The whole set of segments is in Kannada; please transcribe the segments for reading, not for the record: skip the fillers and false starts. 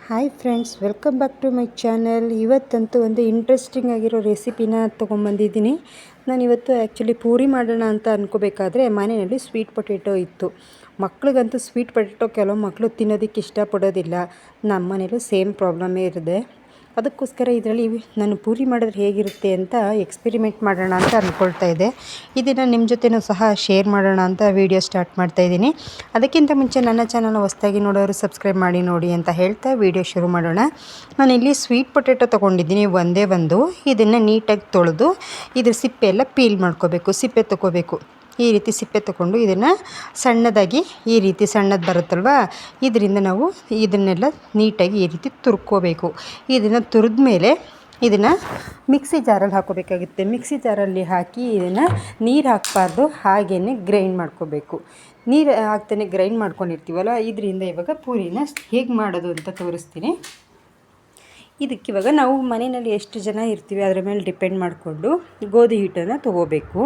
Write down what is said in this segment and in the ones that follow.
Hi friends, welcome back to my channel. ಇವತ್ತಂತೂ ಒಂದು ಇಂಟ್ರೆಸ್ಟಿಂಗ್ ಆಗಿರೋ ರೆಸಿಪಿನ ತೊಗೊಂಬಂದಿದ್ದೀನಿ. ನಾನಿವತ್ತು ಆ್ಯಕ್ಚುಲಿ ಪೂರಿ ಮಾಡೋಣ ಅಂತ ಅಂದ್ಕೋಬೇಕಾದ್ರೆ ಮನೆಯಲ್ಲಿ ಸ್ವೀಟ್ ಪೊಟೇಟೊ ಇತ್ತು. ಮಕ್ಳಿಗಂತೂ ಸ್ವೀಟ್ ಪೊಟೇಟೊ ಕೆಲವು ಮಕ್ಕಳು ತಿನ್ನೋದಕ್ಕೆ ಇಷ್ಟಪಡೋದಿಲ್ಲ. ನಮ್ಮ ಮನೇಲೂ ಸೇಮ್ ಪ್ರಾಬ್ಲಮ್ಮೇ ಇರುತ್ತೆ. ಅದಕ್ಕೋಸ್ಕರ ಇದರಲ್ಲಿ ನಾನು ಪೂರಿ ಮಾಡಿದ್ರೆ ಹೇಗಿರುತ್ತೆ ಅಂತ ಎಕ್ಸ್ಪೆರಿಮೆಂಟ್ ಮಾಡೋಣ ಅಂತ ಅಂದ್ಕೊಳ್ತಾ ಇದ್ದೆ. ಇದನ್ನು ನಿಮ್ಮ ಜೊತೆನೂ ಸಹ ಶೇರ್ ಮಾಡೋಣ ಅಂತ ವೀಡಿಯೋ ಸ್ಟಾರ್ಟ್ ಮಾಡ್ತಾಯಿದ್ದೀನಿ. ಅದಕ್ಕಿಂತ ಮುಂಚೆ ನನ್ನ ಚಾನಲ್ ಹೊಸದಾಗಿ ನೋಡೋರು ಸಬ್ಸ್ಕ್ರೈಬ್ ಮಾಡಿ ನೋಡಿ ಅಂತ ಹೇಳ್ತಾ ವೀಡಿಯೋ ಶುರು ಮಾಡೋಣ. ನಾನಿಲ್ಲಿ ಸ್ವೀಟ್ ಪೊಟೇಟೊ ತೊಗೊಂಡಿದ್ದೀನಿ, ಒಂದೇ ಒಂದು. ಇದನ್ನು ನೀಟಾಗಿ ತೊಳೆದು ಇದ್ರ ಸಿಪ್ಪೆ ಎಲ್ಲ ಪೀಲ್ ಮಾಡ್ಕೋಬೇಕು, ಸಿಪ್ಪೆ ತೊಗೋಬೇಕು. ಈ ರೀತಿ ಸಿಪ್ಪೆ ತೊಗೊಂಡು ಇದನ್ನು ಸಣ್ಣದಾಗಿ ಈ ರೀತಿ ಸಣ್ಣದು ಬರುತ್ತಲ್ವ, ಇದರಿಂದ ನಾವು ಇದನ್ನೆಲ್ಲ ನೀಟಾಗಿ ಈ ರೀತಿ ತುರ್ಕೋಬೇಕು. ಇದನ್ನು ತುರಿದ ಮೇಲೆ ಇದನ್ನು ಮಿಕ್ಸಿ ಜಾರಲ್ಲಿ ಹಾಕೋಬೇಕಾಗುತ್ತೆ. ಮಿಕ್ಸಿ ಜಾರಲ್ಲಿ ಹಾಕಿ ಇದನ್ನು ನೀರು ಹಾಕಬಾರ್ದು, ಹಾಗೇ ಗ್ರೈಂಡ್ ಮಾಡ್ಕೋಬೇಕು. ನೀರು ಹಾಕ್ತಾನೆ ಗ್ರೈಂಡ್ ಮಾಡ್ಕೊಂಡಿರ್ತೀವಲ್ಲ, ಇದರಿಂದ ಇವಾಗ ಪೂರಿನ ಹೇಗೆ ಮಾಡೋದು ಅಂತ ತೋರಿಸ್ತೀನಿ. ಇದಕ್ಕಿವಾಗ ನಾವು ಮನೆಯಲ್ಲಿ ಎಷ್ಟು ಜನ ಇರ್ತೀವಿ ಅದರ ಮೇಲೆ ಡಿಪೆಂಡ್ ಮಾಡಿಕೊಂಡು ಗೋಧಿ ಹಿಟ್ಟನ್ನು ತೊಗೋಬೇಕು.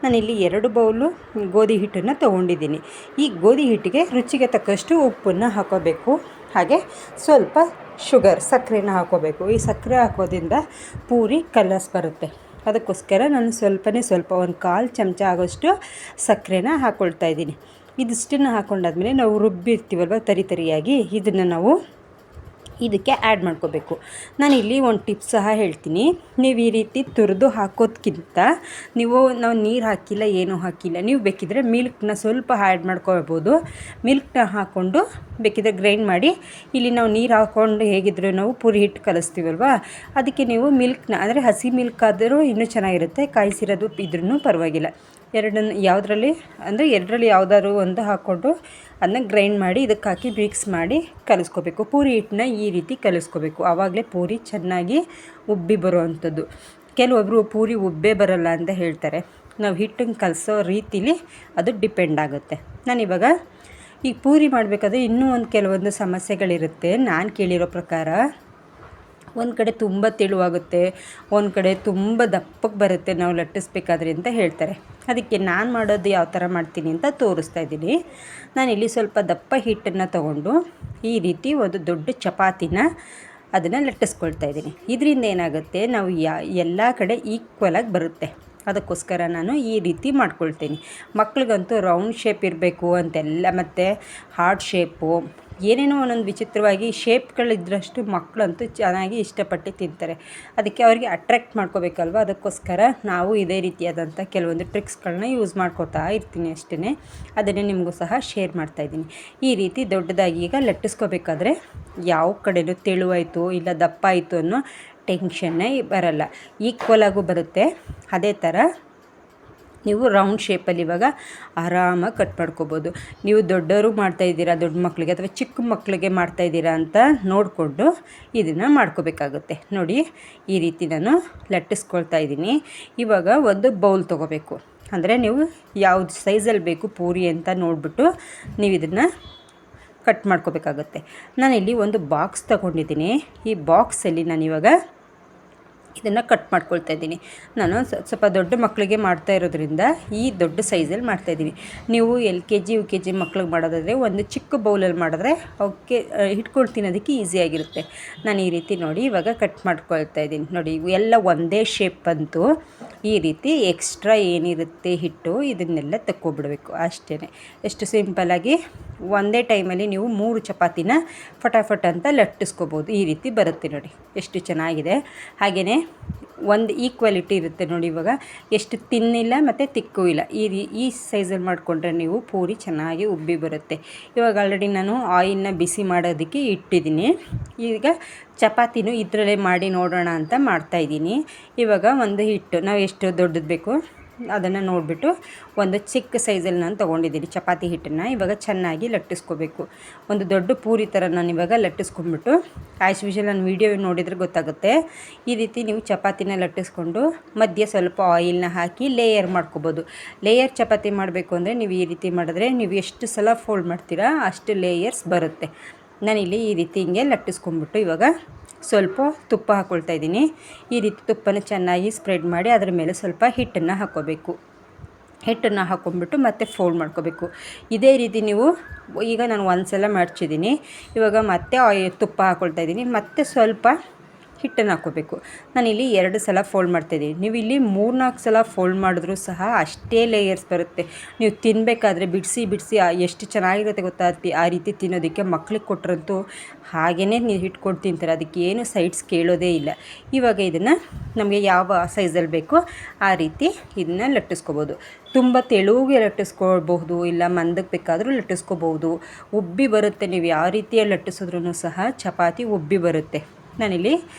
ನಾನಿಲ್ಲಿ 2 ಬೌಲು ಗೋಧಿ ಹಿಟ್ಟನ್ನು ತೊಗೊಂಡಿದ್ದೀನಿ. ಈ ಗೋಧಿ ಹಿಟ್ಟಿಗೆ ರುಚಿಗೆ ತಕ್ಕಷ್ಟು ಉಪ್ಪನ್ನು ಹಾಕೋಬೇಕು. ಹಾಗೆ ಸ್ವಲ್ಪ ಸಕ್ಕರೆನ ಹಾಕೋಬೇಕು. ಈ ಸಕ್ಕರೆ ಹಾಕೋದ್ರಿಂದ ಪೂರಿ ಕಲರ್ಸ್ ಬರುತ್ತೆ. ಅದಕ್ಕೋಸ್ಕರ ನಾನು ಸ್ವಲ್ಪ 1/4 ಚಮಚ ಆಗೋಷ್ಟು ಸಕ್ಕರೆನ ಹಾಕ್ಕೊಳ್ತಾ ಇದ್ದೀನಿ. ಇದಿಷ್ಟನ್ನು ಹಾಕ್ಕೊಂಡಾದ್ಮೇಲೆ ನಾವು ರುಬ್ಬಿರ್ತೀವಲ್ವ ತರಿಯಾಗಿ, ಇದನ್ನು ನಾವು ಇದಕ್ಕೆ ಆ್ಯಡ್ ಮಾಡ್ಕೋಬೇಕು. ನಾನಿಲ್ಲಿ ಒಂದು ಟಿಪ್ಸ್ ಸಹ ಹೇಳ್ತೀನಿ. ನೀವು ಈ ರೀತಿ ತುರಿದು ಹಾಕೋದಕ್ಕಿಂತ ನಾವು ನೀರು ಹಾಕಿಲ್ಲ, ಏನೂ ಹಾಕಿಲ್ಲ, ನೀವು ಬೇಕಿದ್ರೆ ಮಿಲ್ಕ್ನ ಸ್ವಲ್ಪ ಆ್ಯಡ್ ಮಾಡ್ಕೊಳ್ಬೋದು. ಮಿಲ್ಕ್ನ ಹಾಕ್ಕೊಂಡು ಬೇಕಿದ್ರೆ ಗ್ರೈಂಡ್ ಮಾಡಿ, ಇಲ್ಲಿ ನಾವು ನೀರು ಹಾಕ್ಕೊಂಡು ಹೇಗಿದ್ರು ನಾವು ಪೂರಿ ಹಿಟ್ಟು ಕಲಿಸ್ತೀವಲ್ವ, ಅದಕ್ಕೆ ನೀವು ಮಿಲ್ಕ್ನ ಅಂದರೆ ಹಸಿ ಮಿಲ್ಕ್ ಆದರೂ ಇನ್ನೂ ಚೆನ್ನಾಗಿರುತ್ತೆ, ಕಾಯಿಸಿರೋದು ಇದ್ರೂ ಪರವಾಗಿಲ್ಲ. ಎರಡರಲ್ಲಿ ಯಾವುದಾದ್ರು ಒಂದು ಹಾಕ್ಕೊಂಡು ಅದನ್ನ ಗ್ರೈಂಡ್ ಮಾಡಿ ಇದಕ್ಕೆ ಹಾಕಿ ಮಿಕ್ಸ್ ಮಾಡಿ ಕಲಿಸ್ಕೋಬೇಕು. ಪೂರಿ ಹಿಟ್ಟನ್ನ ಈ ರೀತಿ ಕಲಿಸ್ಕೋಬೇಕು, ಆವಾಗಲೇ ಪೂರಿ ಚೆನ್ನಾಗಿ ಉಬ್ಬಿ ಬರುವಂಥದ್ದು. ಕೆಲವೊಬ್ಬರು ಪೂರಿ ಉಬ್ಬೇ ಬರೋಲ್ಲ ಅಂತ ಹೇಳ್ತಾರೆ. ನಾವು ಹಿಟ್ಟನ್ನು ಕಲಿಸೋ ರೀತಿಲಿ ಅದು ಡಿಪೆಂಡ್ ಆಗುತ್ತೆ. ನಾನಿವಾಗ ಈ ಪೂರಿ ಮಾಡಬೇಕಾದ್ರೆ ಇನ್ನೂ ಕೆಲವೊಂದು ಸಮಸ್ಯೆಗಳಿರುತ್ತೆ. ನಾನು ಕೇಳಿರೋ ಪ್ರಕಾರ ಒಂದು ಕಡೆ ತುಂಬ ತೆಳುವಾಗುತ್ತೆ, ಒಂದು ಕಡೆ ತುಂಬ ದಪ್ಪಕ್ಕೆ ಬರುತ್ತೆ ನಾವು ಲಟ್ಟಿಸ್ಬೇಕಾದ್ರೆ ಅಂತ ಹೇಳ್ತಾರೆ. ಅದಕ್ಕೆ ನಾನು ಮಾಡೋದು ಯಾವ ಥರ ಮಾಡ್ತೀನಿ ಅಂತ ತೋರಿಸ್ತಾ ಇದ್ದೀನಿ. ನಾನಿಲ್ಲಿ ಸ್ವಲ್ಪ ದಪ್ಪ ಹಿಟ್ಟನ್ನು ತೊಗೊಂಡು ಈ ರೀತಿ ಒಂದು ದೊಡ್ಡ ಚಪಾತಿನ ಅದನ್ನು ಲಟ್ಟಿಸ್ಕೊಳ್ತಾ ಇದ್ದೀನಿ. ಇದರಿಂದ ಏನಾಗುತ್ತೆ, ನಾವು ಎಲ್ಲ ಕಡೆ ಈಕ್ವಲಾಗಿ ಬರುತ್ತೆ. ಅದಕ್ಕೋಸ್ಕರ ನಾನು ಈ ರೀತಿ ಮಾಡ್ಕೊಳ್ತೀನಿ. ಮಕ್ಳಿಗಂತೂ ರೌಂಡ್ ಶೇಪ್ ಇರಬೇಕು ಅಂತೆಲ್ಲ, ಮತ್ತು ಹಾರ್ಟ್ ಶೇಪು, ಏನೇನೋ ಒಂದೊಂದು ವಿಚಿತ್ರವಾಗಿ ಶೇಪ್ಗಳಿದ್ರಷ್ಟು ಮಕ್ಕಳಂತೂ ಚೆನ್ನಾಗಿ ಇಷ್ಟಪಟ್ಟು ತಿಂತಾರೆ. ಅದಕ್ಕೆ ಅವರಿಗೆ ಅಟ್ರ್ಯಾಕ್ಟ್ ಮಾಡ್ಕೋಬೇಕಲ್ವ, ಅದಕ್ಕೋಸ್ಕರ ನಾವು ಇದೇ ರೀತಿಯಾದಂಥ ಕೆಲವೊಂದು ಟ್ರಿಕ್ಸ್ಗಳನ್ನ ಯೂಸ್ ಮಾಡ್ಕೋತಾ ಇರ್ತೀನಿ ಅಷ್ಟೇ. ಅದನ್ನೇ ನಿಮಗೂ ಸಹ ಶೇರ್ ಮಾಡ್ತಾಯಿದ್ದೀನಿ. ಈ ರೀತಿ ದೊಡ್ಡದಾಗಿ ಈಗ ಲಟ್ಟಿಸ್ಕೋಬೇಕಾದ್ರೆ ಯಾವ ಕಡೆಯೂ ತೆಳುವಾಯಿತು ಇಲ್ಲ ದಪ್ಪ ಆಯಿತು ಅನ್ನೋ ಟೆನ್ಷನ್ನೇ ಬರಲ್ಲ, ಈಕ್ವಲಾಗೂ ಬರುತ್ತೆ. ಅದೇ ಥರ ನೀವು ರೌಂಡ್ ಶೇಪಲ್ಲಿ ಇವಾಗ ಆರಾಮಾಗಿ ಕಟ್ ಮಾಡ್ಕೋಬೋದು. ನೀವು ದೊಡ್ಡವರು ಮಾಡ್ತಾಯಿದ್ದೀರಾ, ದೊಡ್ಡ ಮಕ್ಕಳಿಗೆ ಅಥವಾ ಚಿಕ್ಕ ಮಕ್ಕಳಿಗೆ ಮಾಡ್ತಾಯಿದ್ದೀರಾ ಅಂತ ನೋಡಿಕೊಂಡು ಇದನ್ನು ಮಾಡ್ಕೋಬೇಕಾಗುತ್ತೆ. ನೋಡಿ, ಈ ರೀತಿ ನಾನು ಲಟ್ಟಿಸ್ಕೊಳ್ತಾ ಇದ್ದೀನಿ. ಇವಾಗ ಒಂದು ಬೌಲ್ ತೊಗೋಬೇಕು. ಅಂದರೆ ನೀವು ಯಾವ್ದು ಸೈಜಲ್ಲಿ ಬೇಕು ಪೂರಿ ಅಂತ ನೋಡಿಬಿಟ್ಟು ನೀವು ಇದನ್ನು ಕಟ್ ಮಾಡ್ಕೋಬೇಕಾಗುತ್ತೆ. ನಾನಿಲ್ಲಿ ಒಂದು ಬಾಕ್ಸ್ ತೊಗೊಂಡಿದ್ದೀನಿ. ಈ ಬಾಕ್ಸಲ್ಲಿ ನಾನಿವಾಗ ಇದನ್ನು ಕಟ್ ಮಾಡ್ಕೊಳ್ತಾ ಇದ್ದೀನಿ. ನಾನು ಸ್ವಲ್ಪ ದೊಡ್ಡ ಮಕ್ಕಳಿಗೆ ಮಾಡ್ತಾ ಇರೋದ್ರಿಂದ ಈ ದೊಡ್ಡ ಸೈಜಲ್ಲಿ ಮಾಡ್ತಾಯಿದ್ದೀನಿ. ನೀವು LKG UKG ಮಕ್ಳಿಗೆ ಮಾಡೋದಾದರೆ ಒಂದು ಚಿಕ್ಕ ಬೌಲಲ್ಲಿ ಮಾಡಿದ್ರೆ ಅವಕ್ಕೆ ಹಿಡ್ಕೊಂಡು ತಿನ್ನೋದಕ್ಕೆ ಈಸಿಯಾಗಿರುತ್ತೆ. ನಾನು ಈ ರೀತಿ ನೋಡಿ ಇವಾಗ ಕಟ್ ಮಾಡ್ಕೊಳ್ತಾ ಇದ್ದೀನಿ. ನೋಡಿ, ಎಲ್ಲ ಒಂದೇ ಶೇಪ್ ಬಂತು. ಈ ರೀತಿ ಎಕ್ಸ್ಟ್ರಾ ಏನಿರುತ್ತೆ ಹಿಟ್ಟು ಇದನ್ನೆಲ್ಲ ತಕ್ಕೊಬಿಡಬೇಕು ಅಷ್ಟೇ. ಎಷ್ಟು ಸಿಂಪಲ್ಲಾಗಿ ಒಂದೇ ಟೈಮಲ್ಲಿ ನೀವು 3 ಚಪಾತಿನ ಫಟಾಫಟ್ ಅಂತ ಲಟ್ಟಿಸ್ಕೋಬೋದು. ಈ ರೀತಿ ಬರುತ್ತೆ ನೋಡಿ, ಎಷ್ಟು ಚೆನ್ನಾಗಿದೆ. ಹಾಗೆಯೇ ಒಂದು ಈಕ್ವಾಲಿಟಿ ಇರುತ್ತೆ ನೋಡಿ. ಇವಾಗ ಎಷ್ಟು ತಿನ್ನಿಲ್ಲ ಮತ್ತು ತಿಕ್ಕೂ ಇಲ್ಲ, ಈ ಸೈಜಲ್ಲಿ ಮಾಡಿಕೊಂಡ್ರೆ ನೀವು ಪೂರಿ ಚೆನ್ನಾಗಿ ಉಬ್ಬಿ ಬರುತ್ತೆ. ಇವಾಗ ಆಲ್ರೆಡಿ ನಾನು ಆಯಿಲ್ನ ಬಿಸಿ ಮಾಡೋದಕ್ಕೆ ಇಟ್ಟಿದ್ದೀನಿ. ಈಗ ಚಪಾತಿನೂ ಇದರಲ್ಲೇ ಮಾಡಿ ನೋಡೋಣ ಅಂತ ಮಾಡ್ತಾಯಿದ್ದೀನಿ. ಇವಾಗ ಒಂದು ಹಿಟ್ಟು ನಾವು ಎಷ್ಟು ದೊಡ್ಡದು ಬೇಕು ಅದನ್ನು ನೋಡಿಬಿಟ್ಟು ಒಂದು ಚಿಕ್ಕ ಸೈಜಲ್ಲಿ ನಾನು ತೊಗೊಂಡಿದ್ದೀನಿ ಚಪಾತಿ ಹಿಟ್ಟನ್ನು. ಇವಾಗ ಚೆನ್ನಾಗಿ ಲಟ್ಟಿಸ್ಕೋಬೇಕು. ಒಂದು ದೊಡ್ಡ ಪೂರಿ ಥರ ನಾನು ಇವಾಗ ಲಟ್ಟಿಸ್ಕೊಂಡ್ಬಿಟ್ಟು, ಆ್ಯಸ್ ಯೂಶುವಲ್ ನಾನು ವೀಡಿಯೋ ನೋಡಿದರೆ ಗೊತ್ತಾಗುತ್ತೆ. ಈ ರೀತಿ ನೀವು ಚಪಾತಿನ ಲಟ್ಟಿಸ್ಕೊಂಡು ಮಧ್ಯೆ ಸ್ವಲ್ಪ ಆಯಿಲ್ನ ಹಾಕಿ ಲೇಯರ್ ಮಾಡ್ಕೋಬೋದು. ಲೇಯರ್ ಚಪಾತಿ ಮಾಡಬೇಕು ಅಂದರೆ ನೀವು ಈ ರೀತಿ ಮಾಡಿದ್ರೆ ನೀವು ಎಷ್ಟು ಸಲ ಫೋಲ್ಡ್ ಮಾಡ್ತೀರಾ ಅಷ್ಟು ಲೇಯರ್ಸ್ ಬರುತ್ತೆ. ನಾನಿಲ್ಲಿ ಈ ರೀತಿ ಹಿಂಗೆ ಲಟ್ಟಿಸ್ಕೊಂಡ್ಬಿಟ್ಟು ಇವಾಗ ಸ್ವಲ್ಪ ತುಪ್ಪ ಹಾಕ್ಕೊಳ್ತಾ ಇದ್ದೀನಿ. ಈ ರೀತಿ ತುಪ್ಪನ ಚೆನ್ನಾಗಿ ಸ್ಪ್ರೆಡ್ ಮಾಡಿ ಅದರ ಮೇಲೆ ಸ್ವಲ್ಪ ಹಿಟ್ಟನ್ನು ಹಾಕ್ಕೋಬೇಕು. ಹಿಟ್ಟನ್ನು ಹಾಕ್ಕೊಂಡ್ಬಿಟ್ಟು ಮತ್ತೆ ಫೋಲ್ಡ್ ಮಾಡ್ಕೋಬೇಕು. ಇದೇ ರೀತಿ ನೀವು ಈಗ ನಾನು ಒಂದು ಸಲ ಮಡಚಿದ್ದೀನಿ, ಇವಾಗ ಮತ್ತೆ ತುಪ್ಪ ಹಾಕ್ಕೊಳ್ತಾ ಇದ್ದೀನಿ, ಮತ್ತೆ ಸ್ವಲ್ಪ ಹಿಟ್ಟನ್ನು ಹಾಕ್ಕೋಬೇಕು. ನಾನಿಲ್ಲಿ 2 ಸಲ ಫೋಲ್ಡ್ ಮಾಡ್ತಾಯಿದ್ದೀನಿ. ನೀವು ಇಲ್ಲಿ 3-4 ಸಲ ಫೋಲ್ಡ್ ಮಾಡಿದ್ರೂ ಸಹ ಅಷ್ಟೇ ಲೇಯರ್ಸ್ ಬರುತ್ತೆ. ನೀವು ತಿನ್ನಬೇಕಾದ್ರೆ ಬಿಡಿಸಿ ಎಷ್ಟು ಚೆನ್ನಾಗಿರುತ್ತೆ ಗೊತ್ತಾ, ಆ ರೀತಿ ತಿನ್ನೋದಕ್ಕೆ. ಮಕ್ಳಿಗೆ ಕೊಟ್ಟರಂತೂ ಹಾಗೇ ನೀವು ಹಿಟ್ಕೊಂಡು ತಿಂತಾರೆ, ಅದಕ್ಕೆ ಏನು ಸೈಡ್ಸ್ ಕೇಳೋದೇ ಇಲ್ಲ. ಇವಾಗ ಇದನ್ನು ನಮಗೆ ಯಾವ ಸೈಜಲ್ಲಿ ಬೇಕೋ ಆ ರೀತಿ ಇದನ್ನು ಲಟ್ಟಿಸ್ಕೋಬೋದು. ತುಂಬ ತೆಳುಗೆ ಲಟ್ಟಿಸ್ಕೊಳ್ಬಹುದು, ಇಲ್ಲ ಮಂದಕ್ಕೆ ಬೇಕಾದರೂ ಲಟ್ಟಿಸ್ಕೋಬಹುದು. ಉಬ್ಬಿ ಬರುತ್ತೆ. ನೀವು ಯಾವ ರೀತಿಯಲ್ಲಿ ಲಟ್ಟಿಸಿದ್ರೂ ಸಹ ಚಪಾತಿ ಉಬ್ಬಿ ಬರುತ್ತೆ. ನಾನಿಲ್ಲಿ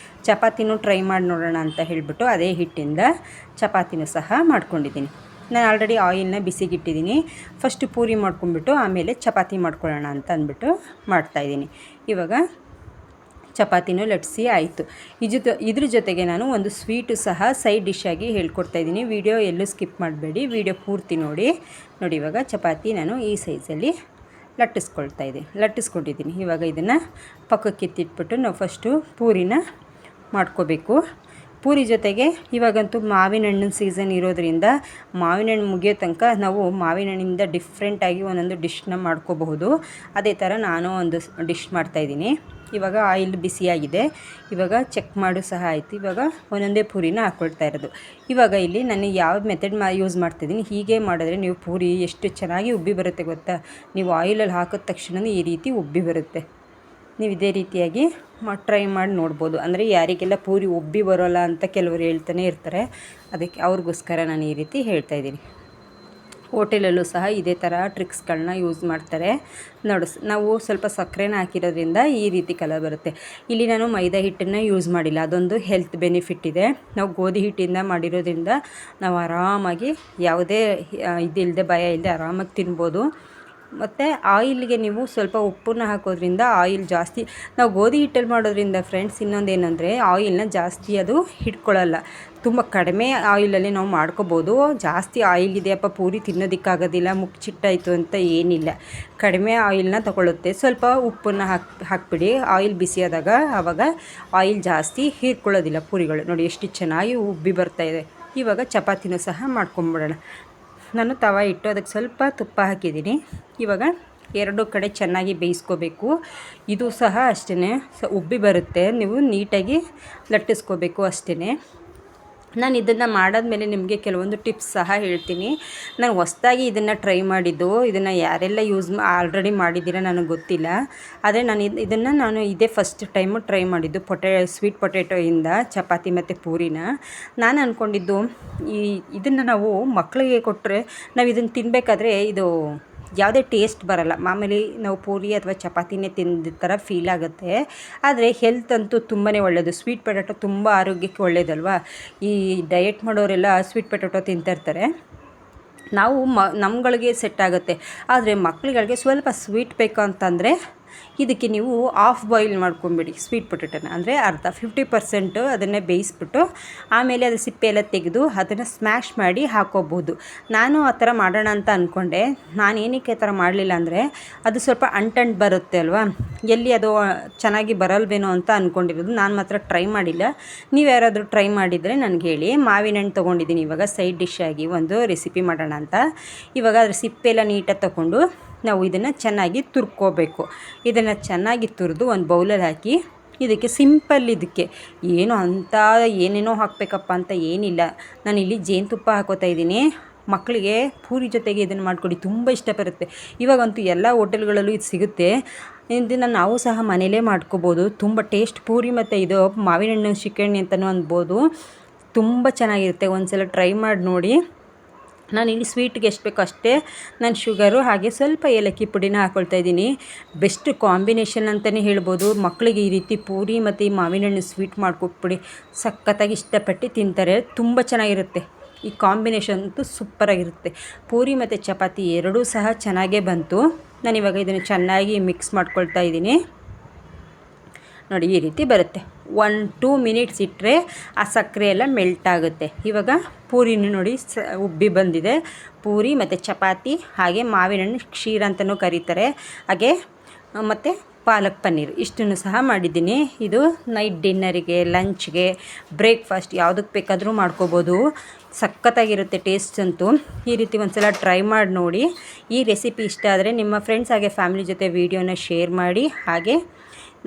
ಚಪಾತಿನೂ ಟ್ರೈ ಮಾಡಿ ನೋಡೋಣ ಅಂತ ಹೇಳಿಬಿಟ್ಟು ಅದೇ ಹಿಟ್ಟಿಂದ ಚಪಾತಿನೂ ಸಹ ಮಾಡ್ಕೊಂಡಿದ್ದೀನಿ. ನಾನು ಆಲ್ರೆಡಿ ಆಯಿಲ್ನ ಬಿಸಿಗಿಟ್ಟಿದ್ದೀನಿ. ಫಸ್ಟು ಪೂರಿ ಮಾಡ್ಕೊಂಡ್ಬಿಟ್ಟು ಆಮೇಲೆ ಚಪಾತಿ ಮಾಡ್ಕೊಳ್ಳೋಣ ಅಂತ ಅಂದ್ಬಿಟ್ಟು ಮಾಡ್ತಾಯಿದ್ದೀನಿ. ಇವಾಗ ಚಪಾತಿನೂ ಲಟ್ಟಿಸಿ ಆಯಿತು. ಇದ್ರ ಜೊತೆಗೆ ನಾನು ಒಂದು ಸ್ವೀಟು ಸಹ ಸೈಡ್ ಡಿಶ್ಶಾಗಿ ಹೇಳ್ಕೊಡ್ತಾಯಿದ್ದೀನಿ. ವಿಡಿಯೋ ಎಲ್ಲೂ ಸ್ಕಿಪ್ ಮಾಡಬೇಡಿ, ವಿಡಿಯೋ ಪೂರ್ತಿ ನೋಡಿ. ಇವಾಗ ಚಪಾತಿ ನಾನು ಈ ಸೈಜಲ್ಲಿ ಲಟ್ಟಿಸ್ಕೊಂಡಿದ್ದೀನಿ. ಇವಾಗ ಇದನ್ನು ಪಕ್ಕಕ್ಕೆ ಎತ್ತಿಟ್ಬಿಟ್ಟು ನಾವು ಫಸ್ಟು ಪೂರಿನ ಮಾಡ್ಕೋಬೇಕು. ಪೂರಿ ಜೊತೆಗೆ ಇವಾಗಂತೂ ಮಾವಿನ ಹಣ್ಣಿನ ಸೀಸನ್ ಇರೋದ್ರಿಂದ ಮಾವಿನ ಹಣ್ಣು ಮುಗಿಯೋ ತನಕ ನಾವು ಮಾವಿನ ಹಣ್ಣಿಂದ ಡಿಫ್ರೆಂಟಾಗಿ ಒಂದೊಂದು ಡಿಶ್ನ ಮಾಡ್ಕೋಬಹುದು. ಅದೇ ಥರ ನಾನು ಒಂದು ಡಿಶ್ ಮಾಡ್ತಾಯಿದ್ದೀನಿ. ಇವಾಗ ಆಯಿಲ್ ಬಿಸಿಯಾಗಿದೆ. ಇವಾಗ ಚೆಕ್ ಮಾಡು ಸಹ ಆಯಿತು. ಇವಾಗ ಒಂದೊಂದೇ ಪೂರಿನ ಹಾಕ್ಕೊಳ್ತಾ ಇರೋದು. ಇವಾಗ ಇಲ್ಲಿ ನಾನು ಯಾವ ಮೆಥಡ್ ಯೂಸ್ ಮಾಡ್ತಾಯಿದ್ದೀನಿ, ಹೀಗೆ ಮಾಡಿದ್ರೆ ನೀವು ಪೂರಿ ಎಷ್ಟು ಚೆನ್ನಾಗಿ ಉಬ್ಬಿ ಬರುತ್ತೆ ಗೊತ್ತಾ. ನೀವು ಆಯಿಲಲ್ಲಿ ಹಾಕಿದ ತಕ್ಷಣ ಈ ರೀತಿ ಉಬ್ಬಿ ಬರುತ್ತೆ. ನೀವು ಇದೇ ರೀತಿಯಾಗಿ ಟ್ರೈ ಮಾಡಿ ನೋಡ್ಬೋದು. ಅಂದರೆ ಯಾರಿಗೆಲ್ಲ ಪೂರಿ ಉಬ್ಬಿ ಬರೋಲ್ಲ ಅಂತ ಕೆಲವರು ಹೇಳ್ತಾನೆ ಇರ್ತಾರೆ, ಅದಕ್ಕೆ ಅವ್ರಿಗೋಸ್ಕರ ನಾನು ಈ ರೀತಿ ಹೇಳ್ತಾಯಿದ್ದೀನಿ. ಹೋಟೆಲಲ್ಲೂ ಸಹ ಇದೇ ಥರ ಟ್ರಿಕ್ಸ್ಗಳನ್ನ ಯೂಸ್ ಮಾಡ್ತಾರೆ. ನಾವು ಸ್ವಲ್ಪ ಸಕ್ಕರೆನ ಹಾಕಿರೋದ್ರಿಂದ ಈ ರೀತಿ ಕಲರ್ ಬರುತ್ತೆ. ಇಲ್ಲಿ ನಾನು ಮೈದಾ ಹಿಟ್ಟನ್ನು ಯೂಸ್ ಮಾಡಿಲ್ಲ, ಅದೊಂದು ಹೆಲ್ತ್ ಬೆನಿಫಿಟ್ ಇದೆ. ನಾವು ಗೋಧಿ ಹಿಟ್ಟಿಂದ ಮಾಡಿರೋದ್ರಿಂದ ನಾವು ಆರಾಮಾಗಿ ಯಾವುದೇ ಇದಿಲ್ಲದೆ ಭಯ ಇಲ್ಲದೆ ಆರಾಮಾಗಿ ತಿನ್ಬೋದು. ಮತ್ತು ಆಯಿಲ್ಗೆ ನೀವು ಸ್ವಲ್ಪ ಉಪ್ಪನ್ನು ಹಾಕೋದ್ರಿಂದ ಆಯಿಲ್ ಜಾಸ್ತಿ, ನಾವು ಗೋಧಿ ಹಿಟ್ಟಲ್ಲಿ ಮಾಡೋದ್ರಿಂದ ಫ್ರೆಂಡ್ಸ್ ಇನ್ನೊಂದೇನೆಂದರೆ ಆಯಿಲ್ನ ಜಾಸ್ತಿ ಅದು ಹಿಡ್ಕೊಳ್ಳಲ್ಲ. ತುಂಬ ಕಡಿಮೆ ಆಯಿಲಲ್ಲಿ ನಾವು ಮಾಡ್ಕೋಬೋದು. ಜಾಸ್ತಿ ಆಯಿಲ್ ಇದೆಯಪ್ಪ ಪೂರಿ ತಿನ್ನೋದಕ್ಕಾಗೋದಿಲ್ಲ, ಮುಚ್ಚಿಟ್ಟಾಯಿತು ಅಂತ ಏನಿಲ್ಲ. ಕಡಿಮೆ ಆಯಿಲ್ನ ತಗೊಳ್ಳುತ್ತೆ. ಸ್ವಲ್ಪ ಉಪ್ಪನ್ನು ಹಾಕ್ಬಿಡಿ ಆಯಿಲ್ ಬಿಸಿಯಾದಾಗ, ಆವಾಗ ಆಯಿಲ್ ಜಾಸ್ತಿ ಹೀರ್ಕೊಳ್ಳೋದಿಲ್ಲ ಪೂರಿಗಳು. ನೋಡಿ ಎಷ್ಟು ಚೆನ್ನಾಗಿ ಉಬ್ಬಿ ಬರ್ತಾಯಿದೆ. ಇವಾಗ ಚಪಾತಿನೂ ಸಹ ಮಾಡ್ಕೊಂಬಿಡೋಣ. ನಾನು ತವ ಇಟ್ಟು ಅದಕ್ಕೆ ಸ್ವಲ್ಪ ತುಪ್ಪ ಹಾಕಿದ್ದೀನಿ. ಇವಾಗ 2 ಕಡೆ ಚೆನ್ನಾಗಿ ಬೇಯಿಸ್ಕೋಬೇಕು. ಇದು ಸಹ ಅಷ್ಟೇ ಉಬ್ಬಿ ಬರುತ್ತೆ. ನೀವು ನೀಟಾಗಿ ಲಟ್ಟಿಸ್ಕೋಬೇಕು ಅಷ್ಟೇ. ನಾನು ಇದನ್ನು ಮಾಡಾದ್ಮೇಲೆ ನಿಮಗೆ ಕೆಲವೊಂದು ಟಿಪ್ಸ್ ಸಹ ಹೇಳ್ತೀನಿ. ನಾನು ಹೊಸ್ದಾಗಿ ಇದನ್ನು ಟ್ರೈ ಮಾಡಿದ್ದು, ಇದನ್ನು ಯಾರೆಲ್ಲ ಆಲ್ರೆಡಿ ಮಾಡಿದ್ದೀರಾ ನನಗೆ ಗೊತ್ತಿಲ್ಲ. ಆದರೆ ನಾನು ಇದೇ ಫಸ್ಟ್ ಟೈಮು ಟ್ರೈ ಮಾಡಿದ್ದು ಸ್ವೀಟ್ ಪೊಟ್ಯಾಟೋಯಿಂದ ಚಪಾತಿ ಮತ್ತು ಪೂರಿನ. ನಾನು ಅಂದ್ಕೊಂಡಿದ್ದು ಇದನ್ನು ನಾವು ಮಕ್ಕಳಿಗೆ ಕೊಟ್ಟರೆ ನಾವು ಇದನ್ನು ತಿನ್ನಬೇಕಾದ್ರೆ ಇದು ಯಾವುದೇ ಟೇಸ್ಟ್ ಬರಲ್ಲ. ಮಾಮೂಲಿ ನಾವು ಪೂರಿ ಅಥವಾ ಚಪಾತಿನೇ ತಿಂದ ಥರ ಫೀಲ್ ಆಗುತ್ತೆ. ಆದರೆ ಹೆಲ್ತ್ ಅಂತೂ ತುಂಬಾ ಒಳ್ಳೆಯದು. ಸ್ವೀಟ್ ಪೊಟ್ಯಾಟೊ ತುಂಬ ಆರೋಗ್ಯಕ್ಕೆ ಒಳ್ಳೆಯದಲ್ವ. ಈ ಡಯಟ್ ಮಾಡೋರೆಲ್ಲ ಸ್ವೀಟ್ ಪೊಟ್ಯಾಟೊ ತಿಂತಾಯಿರ್ತಾರೆ. ನಾವು ನಮ್ಗಳಿಗೆ ಸೆಟ್ ಆಗುತ್ತೆ. ಆದರೆ ಮಕ್ಕಳುಗಳಿಗೆ ಸ್ವಲ್ಪ ಸ್ವೀಟ್ ಬೇಕು ಅಂತಂದರೆ ಇದಕ್ಕೆ ನೀವು ಆಫ್ ಬಾಯ್ಲ್ ಮಾಡ್ಕೊಂಬಿಡಿ ಸ್ವೀಟ್ ಪೊಟ್ಯಾಟೋನ. ಅಂದರೆ ಅರ್ಧ 50% ಅದನ್ನೇ ಬೇಯಿಸ್ಬಿಟ್ಟು ಆಮೇಲೆ ಅದು ಸಿಪ್ಪೆ ಎಲ್ಲ ತೆಗೆದು ಅದನ್ನು ಸ್ಮ್ಯಾಶ್ ಮಾಡಿ ಹಾಕೋಬೋದು. ನಾನು ಆ ಥರ ಮಾಡೋಣ ಅಂತ ಅಂದ್ಕೊಂಡೆ. ನಾನು ಏನಕ್ಕೆ ಆ ಥರ ಮಾಡಲಿಲ್ಲ ಅಂದರೆ ಅದು ಸ್ವಲ್ಪ ಅಂಟು ಬರುತ್ತೆ ಅಲ್ವಾ, ಎಲ್ಲಿ ಅದು ಚೆನ್ನಾಗಿ ಬರಲ್ವೇನೋ ಅಂತ ಅಂದ್ಕೊಂಡಿರೋದು. ನಾನು ಮಾತ್ರ ಟ್ರೈ ಮಾಡಿಲ್ಲ. ನೀವು ಯಾರಾದರೂ ಟ್ರೈ ಮಾಡಿದರೆ ನನಗೆ ಹೇಳಿ. ಮಾವಿನ ಹಣ್ಣು ತೊಗೊಂಡಿದ್ದೀನಿ. ಇವಾಗ ಸೈಡ್ ಡಿಶ್ ಆಗಿ ಒಂದು ರೆಸಿಪಿ ಮಾಡೋಣ ಅಂತ. ಇವಾಗ ಅದ್ರ ಸಿಪ್ಪೆ ಎಲ್ಲ ನೀಟಾಗಿ ತೊಗೊಂಡು ನಾವು ಇದನ್ನು ಚೆನ್ನಾಗಿ ತುರ್ಕೋಬೇಕು. ಇದನ್ನು ಚೆನ್ನಾಗಿ ತುರಿದು ಒಂದು ಬೌಲಲ್ಲಿ ಹಾಕಿ ಇದಕ್ಕೆ ಸಿಂಪಲ್, ಇದಕ್ಕೆ ಏನು ಅಂತ ಏನೇನೋ ಹಾಕಬೇಕಪ್ಪ ಅಂತ ಏನಿಲ್ಲ. ನಾನಿಲ್ಲಿ ಜೇನುತುಪ್ಪ ಹಾಕೋತಾ ಇದ್ದೀನಿ. ಮಕ್ಕಳಿಗೆ ಪೂರಿ ಜೊತೆಗೆ ಇದನ್ನು ಮಾಡಿಕೊಡಿ, ತುಂಬ ಇಷ್ಟಪಡುತ್ತೆ. ಇವಾಗಂತೂ ಎಲ್ಲ ಹೋಟೆಲ್ಗಳಲ್ಲೂ ಇದು ಸಿಗುತ್ತೆ. ಇದನ್ನು ನಾವು ಸಹ ಮನೇಲೇ ಮಾಡ್ಕೋಬೋದು. ತುಂಬ ಟೇಸ್ಟ್ ಪೂರಿ ಮತ್ತು ಇದು ಮಾವಿನ ಹಣ್ಣು ಶಿಕರಣಿ ಅಂತಲೂ ಅನ್ಬೋದು. ತುಂಬ ಚೆನ್ನಾಗಿರುತ್ತೆ. ಒಂದು ಸಲ ಟ್ರೈ ಮಾಡಿ ನೋಡಿ. ನಾನಿಲ್ಲಿ ಸ್ವೀಟ್ಗೆ ಎಷ್ಟು ಬೇಕೋ ಅಷ್ಟೇ ನಾನು ಶುಗರು ಹಾಗೆ ಸ್ವಲ್ಪ ಏಲಕ್ಕಿ ಪುಡಿನ ಹಾಕ್ಕೊಳ್ತಾ ಇದ್ದೀನಿ. ಬೆಸ್ಟ್ ಕಾಂಬಿನೇಷನ್ ಅಂತಲೇ ಹೇಳ್ಬೋದು. ಮಕ್ಕಳಿಗೆ ಈ ರೀತಿ ಪೂರಿ ಮತ್ತು ಈ ಮಾವಿನ ಹಣ್ಣು ಸ್ವೀಟ್ ಮಾಡಿಕೊಟ್ಬಿಡಿ, ಸಖತ್ತಾಗಿ ಇಷ್ಟಪಟ್ಟು ತಿಂತಾರೆ. ತುಂಬ ಚೆನ್ನಾಗಿರುತ್ತೆ. ಈ ಕಾಂಬಿನೇಷನ್ ಅಂತೂ ಸೂಪರಾಗಿರುತ್ತೆ. ಪೂರಿ ಮತ್ತು ಚಪಾತಿ ಎರಡೂ ಸಹ ಚೆನ್ನಾಗೇ ಬಂತು. ನಾನಿವಾಗ ಇದನ್ನು ಚೆನ್ನಾಗಿ ಮಿಕ್ಸ್ ಮಾಡ್ಕೊಳ್ತಾ ಇದ್ದೀನಿ. ನೋಡಿ ಈ ರೀತಿ ಬರುತ್ತೆ. 1-2 ಮಿನಿಟ್ಸ್ ಇಟ್ಟರೆ ಆ ಸಕ್ಕರೆ ಎಲ್ಲ ಮೆಲ್ಟ್ ಆಗುತ್ತೆ. ಇವಾಗ ಪೂರಿನೂ ನೋಡಿ ಉಬ್ಬಿ ಬಂದಿದೆ. ಪೂರಿ ಮತ್ತು ಚಪಾತಿ ಹಾಗೆ ಮಾವಿನ ಹಣ್ಣು ಕ್ಷೀರ ಅಂತಲೂ ಕರೀತಾರೆ. ಹಾಗೆ ಮತ್ತು ಪಾಲಕ್ ಪನ್ನೀರ್ ಇಷ್ಟನ್ನು ಸಹ ಮಾಡಿದ್ದೀನಿ. ಇದು ನೈಟ್ ಡಿನ್ನರಿಗೆ, ಲಂಚ್ಗೆ, ಬ್ರೇಕ್ಫಾಸ್ಟ್ ಯಾವುದಕ್ಕೆ ಬೇಕಾದರೂ ಮಾಡ್ಕೋಬೋದು. ಸಖತ್ತಾಗಿರುತ್ತೆ ಟೇಸ್ಟ್ ಅಂತೂ. ಈ ರೀತಿ ಒಂದ್ಸಲ ಟ್ರೈ ಮಾಡಿ ನೋಡಿ. ಈ ರೆಸಿಪಿ ಇಷ್ಟ ಆದರೆ ನಿಮ್ಮ ಫ್ರೆಂಡ್ಸ್ ಹಾಗೆ ಫ್ಯಾಮಿಲಿ ಜೊತೆ ವಿಡಿಯೋನ ಶೇರ್ ಮಾಡಿ, ಹಾಗೆ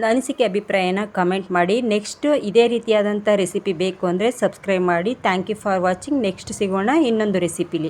ಅನಿಸಿಕೆ ಅಭಿಪ್ರಾಯನ ಕಮೆಂಟ್ ಮಾಡಿ. ನೆಕ್ಸ್ಟ್ ಇದೇ ರೀತಿಯಾದಂಥ ರೆಸಿಪಿ ಬೇಕು ಅಂದರೆ ಸಬ್ಸ್ಕ್ರೈಬ್ ಮಾಡಿ. Thank you for watching. Next ಸಿಗೋಣ ಇನ್ನೊಂದು ರೆಸಿಪಿಲಿ.